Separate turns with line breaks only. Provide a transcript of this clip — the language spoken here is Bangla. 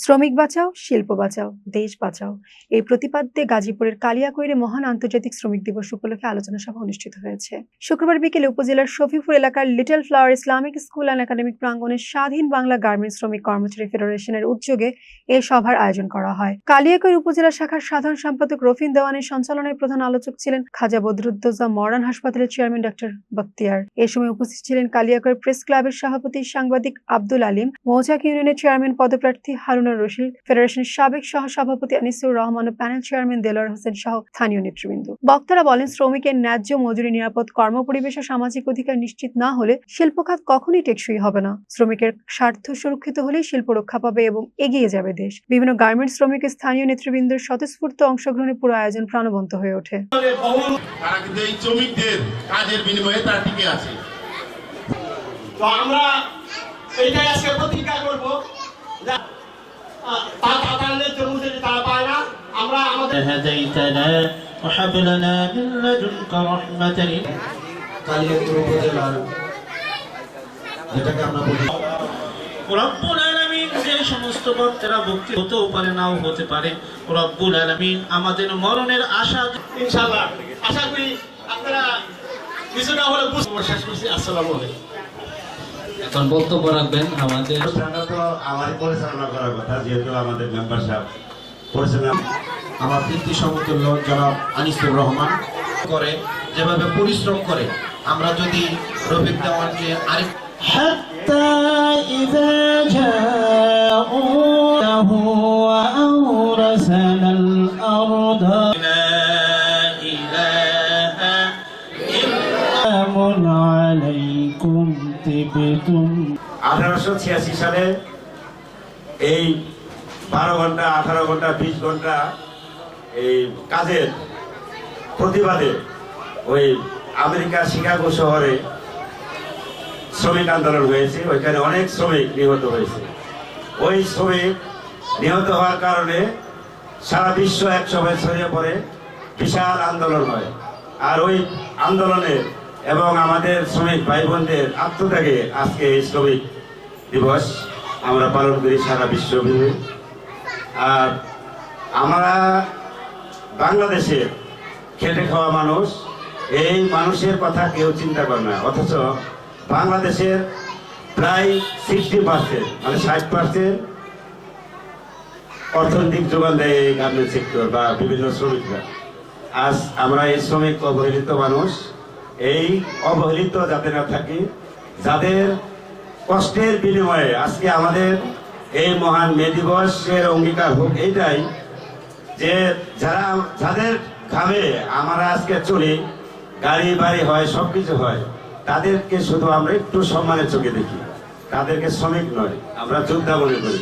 শ্রমিক বাঁচাও, শিল্প বাঁচাও, দেশ বাঁচাও এই প্রতিপাদ্যে গাজীপুরের কালিয়াকৈরে মহান আন্তর্জাতিক শ্রমিক দিবস উপলক্ষে আলোচনা সভা অনুষ্ঠিত হয়েছে। শুক্রবার বিকেলে উপজেলার শফিপুর এলাকার little flower Islamic school and academic প্রাঙ্গণে স্বাধীন বাংলা গার্মেন্টস শ্রমিক কর্মচারী ফেডারেশনের উদ্যোগে এই সভার আয়োজন করা হয়। কালিয়াকৈর উপজেলা শাখার সাধারণ সম্পাদক রফিন দেওয়ানের সঞ্চালনায় প্রধান আলোচক ছিলেন খাজা বদরুদ্দোজা মডার্ন হাসপাতালের চেয়ারম্যান ডক্টর বখতিয়ার। এ সময় উপস্থিত ছিলেন কালিয়াকৈর প্রেস ক্লাবের সভাপতি সাংবাদিক আব্দুল আলিম, মৌচাক ইউনিয়নের চেয়ারম্যান পদপ্রার্থী হারুনুর রশিদ, ফেডারেশনের সাবেক সহ সভাপতি আনিসুর রহমান ও প্যানেল চেয়ারম্যান দেলোয়ার হোসেন সহ স্থানীয় নেতৃবৃন্দ। বক্তারা বলেন, শ্রমিকের ন্যায্য মজুরি, নিরাপদ কর্মপরিবেশ ও সামাজিক অধিকার নিশ্চিত না হলে শিল্প খাত কখনোই টেকসই হবে না। শ্রমিকের স্বার্থ সুরক্ষিত হলেই শিল্প রক্ষা পাবে এবং এগিয়ে যাবে দেশ। বিভিন্ন গার্মেন্টস শ্রমিকের স্থানীয় নেতৃবৃন্দের স্বতঃস্ফূর্ত অংশগ্রহণে পুরো আয়োজন প্রাণবন্ত হয়ে ওঠে।
তারা কিন্তু এই শ্রমিকদের কাজের বিনিময়ে তারা টিকে আছে।
তো আমরা এইটাই আজকে প্রতিজ্ঞা করব যে তারা পায় না। আমরা আমাদের
هديتنا وهب لنا من لدنك رحمة
কালিয়াকৈর উপজেলার যেটাকে আমরা বলি
রব্বুল আলামিন। যে সমস্ত বক্তারা বক্তৃতা হতেও পারে, নাও হতে পারে, রব্বুল আলামিন আমাদের মরণের আশা
ইনশাআল্লাহ আশা করি আপনারা কিছুটা হলে শেষ করছি। আসসালামু আলাইকুম।
এখন বক্তব্য রাখবেন আমাদের
আমারই পরিচালনা করার কথা, যেহেতু আমাদের মেম্বারশিপ পরিচালনা
আমার পিতৃ সমতুল্য জনাব আনিসুর রহমান করে, যেভাবে পরিশ্রম করে, আমরা যদি রফিক দেওয়ানকে আরেক
حتى إذا جاءوه وأورثنا الأرض لا إله إلا عليكم تبتم।
1886 সালে এই 12 ঘন্টা 18 ঘন্টা 20 ঘন্টা এই কাজের প্রতিবাদে ওই আমেরিকার শিকাগো শহরে শ্রমিক আন্দোলন হয়েছে। ওইখানে অনেক শ্রমিক নিহত হয়েছে। ওই শ্রমিক নিহত হওয়ার কারণে সারা বিশ্ব একসময় ছড়িয়ে পড়ে, বিশাল আন্দোলন হয়। আর ওই আন্দোলনে এবং আমাদের শ্রমিক ভাই বোনদের আত্মত্যাগে আজকে এই শ্রমিক দিবস আমরা পালন করি সারা বিশ্বব্যাপী। আর আমরা বাংলাদেশের খেটে খাওয়া মানুষ, এই মানুষের কথা কেউ চিন্তা করে না, অথচ বাংলাদেশের প্রায় 60% মানে 60% অর্থনৈতিক যোগান দেয় এই গার্মেন্টস সেক্টর বা বিভিন্ন শ্রমিকরা। আজ আমরা এই শ্রমিক অবহেলিত মানুষ, এই অবহেলিত যাতে না থাকি, যাদের কষ্টের বিনিময়ে আজকে আমাদের এই মহান মে দিবসের অঙ্গীকার হোক এইটাই যে যাদের ঘামে আমরা আজকে চলি, গাড়ি বাড়ি হয়, সবকিছু হয়, তাদেরকে শুধু আমরা একটু সম্মানের চোখে দেখি, তাদেরকে শ্রমিক নয়, আমরা যোদ্ধা মনে করি।